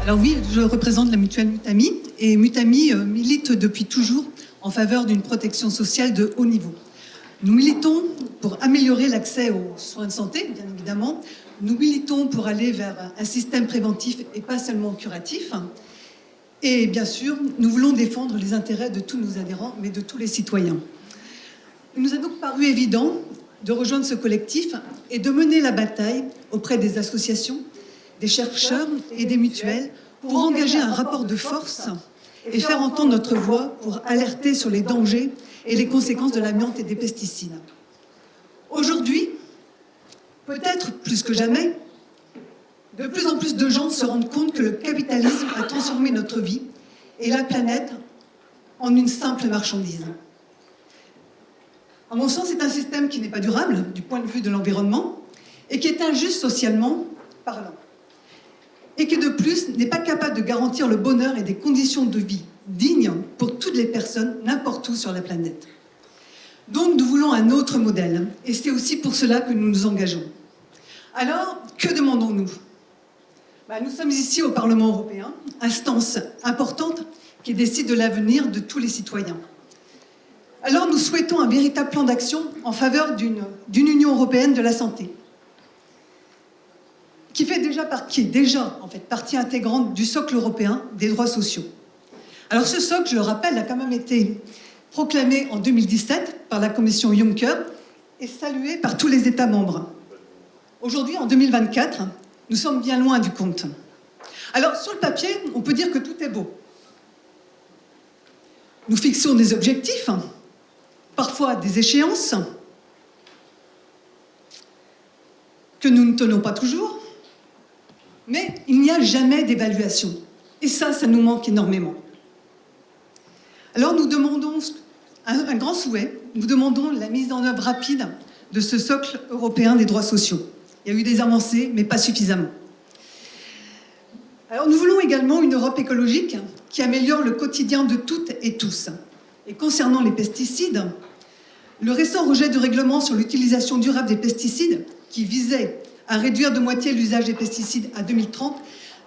Alors oui, je représente la mutuelle Mutami et Mutami milite depuis toujours en faveur d'une protection sociale de haut niveau. Nous militons pour améliorer l'accès aux soins de santé, bien évidemment. Nous militons pour aller vers un système préventif et pas seulement curatif. Et bien sûr, nous voulons défendre les intérêts de tous nos adhérents, mais de tous les citoyens. Il nous a donc paru évident de rejoindre ce collectif et de mener la bataille auprès des associations, des chercheurs et des mutuelles pour engager un rapport de force et faire entendre notre voix pour alerter sur les dangers et les conséquences de l'amiante et des pesticides. Aujourd'hui, peut-être plus que jamais, de plus en plus de gens se rendent compte que le capitalisme a transformé notre vie et la planète en une simple marchandise. À mon sens, c'est un système qui n'est pas durable du point de vue de l'environnement et qui est injuste socialement parlant. Et qui de plus n'est pas capable de garantir le bonheur et des conditions de vie dignes pour toutes les personnes n'importe où sur la planète. Donc nous voulons un autre modèle et c'est aussi pour cela que nous nous engageons. Alors, que demandons-nous ? Nous sommes ici au Parlement européen, instance importante qui décide de l'avenir de tous les citoyens. Alors nous souhaitons un véritable plan d'action en faveur d'une Union européenne de la santé, qui est déjà en fait partie intégrante du socle européen des droits sociaux. Alors ce socle, je le rappelle, a quand même été proclamé en 2017 par la Commission Juncker et salué par tous les États membres. Aujourd'hui, en 2024, nous sommes bien loin du compte. Alors sur le papier, on peut dire que tout est beau. Nous fixons des objectifs, parfois des échéances, que nous ne tenons pas toujours, mais il n'y a jamais d'évaluation. Et ça nous manque énormément. Alors nous demandons un grand souhait, nous demandons la mise en œuvre rapide de ce socle européen des droits sociaux. Il y a eu des avancées, mais pas suffisamment. Alors nous voulons également une Europe écologique qui améliore le quotidien de toutes et tous. Et concernant les pesticides, le récent rejet du règlement sur l'utilisation durable des pesticides, qui visait à réduire de moitié l'usage des pesticides à 2030,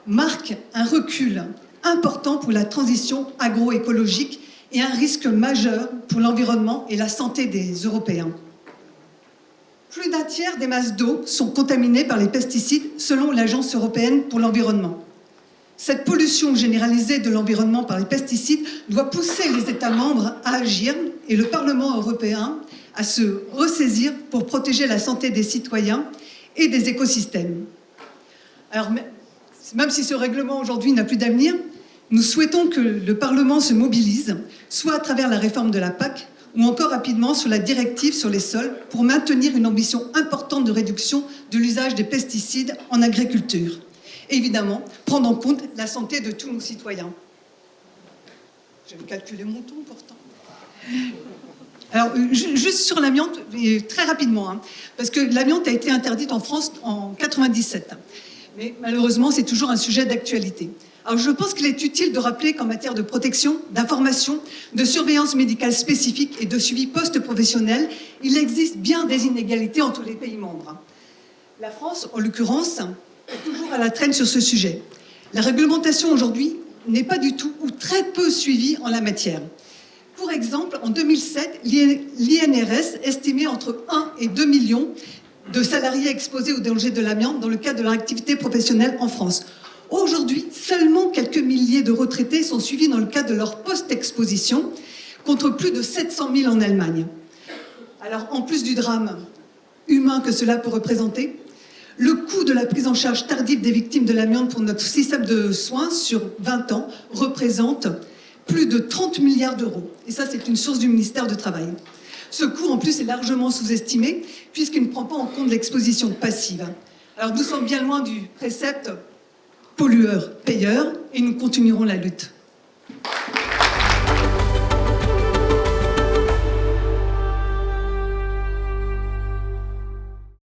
marque un recul important pour la transition agroécologique et un risque majeur pour l'environnement et la santé des Européens. Plus d'un tiers des masses d'eau sont contaminées par les pesticides selon l'Agence européenne pour l'environnement. Cette pollution généralisée de l'environnement par les pesticides doit pousser les États membres à agir et le Parlement européen à se ressaisir pour protéger la santé des citoyens et des écosystèmes. Alors, même si ce règlement aujourd'hui n'a plus d'avenir, nous souhaitons que le Parlement se mobilise, soit à travers la réforme de la PAC, ou encore rapidement sur la directive sur les sols, pour maintenir une ambition importante de réduction de l'usage des pesticides en agriculture. Et évidemment, prendre en compte la santé de tous nos citoyens. Je vais calculer mon temps pourtant. Alors, juste sur l'amiante, très rapidement, parce que l'amiante a été interdite en France en 1997. Mais malheureusement, c'est toujours un sujet d'actualité. Alors, je pense qu'il est utile de rappeler qu'en matière de protection, d'information, de surveillance médicale spécifique et de suivi post-professionnel, il existe bien des inégalités entre les pays membres. La France, en l'occurrence, est toujours à la traîne sur ce sujet. La réglementation aujourd'hui n'est pas du tout ou très peu suivie en la matière. Pour exemple, en 2007, l'INRS estimait entre 1 et 2 millions de salariés exposés aux dangers de l'amiante dans le cadre de leur activité professionnelle en France. Aujourd'hui, seulement quelques milliers de retraités sont suivis dans le cadre de leur post-exposition, contre plus de 700 000 en Allemagne. Alors, en plus du drame humain que cela peut représenter, le coût de la prise en charge tardive des victimes de l'amiante pour notre système de soins sur 20 ans représente plus de 30 milliards d'euros. Et ça, c'est une source du ministère du Travail. Ce coût, en plus, est largement sous-estimé, puisqu'il ne prend pas en compte l'exposition passive. Alors, nous sommes bien loin du précepte pollueur-payeur, et nous continuerons la lutte.